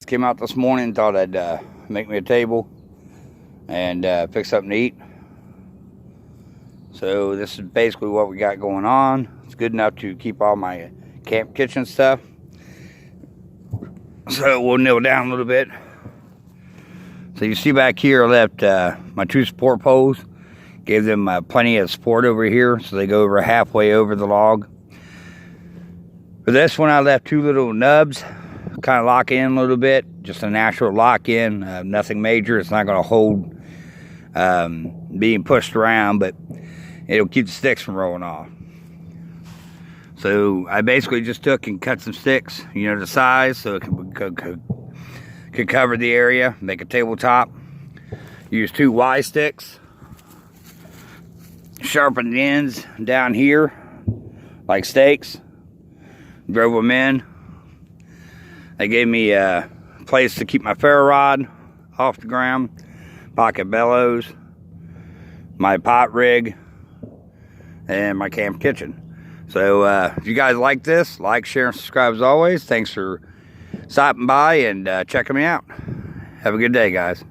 Came out this morning and thought I'd make me a table and pick something to eat. So this is basically what we got going on. It's good enough to keep all my camp kitchen stuff. So we'll kneel down a little bit. So you see back here, I left my 2 support poles. Gave them plenty of support over here, so they go over halfway over the log. For this one, I left 2 little nubs, kind of lock in a little bit, just a natural lock in, nothing major. It's not going to hold being pushed around, but it'll keep the sticks from rolling off. So I basically just took and cut some sticks, the size, so it could cover the area, make a tabletop. Use 2 Y sticks, sharpen the ends down here like stakes, drove them in. They gave me a place to keep my ferro rod off the ground, pocket bellows, my pot rig, and my camp kitchen. So if you guys like this, like, share, and subscribe as always. Thanks for stopping by and checking me out. Have a good day, guys.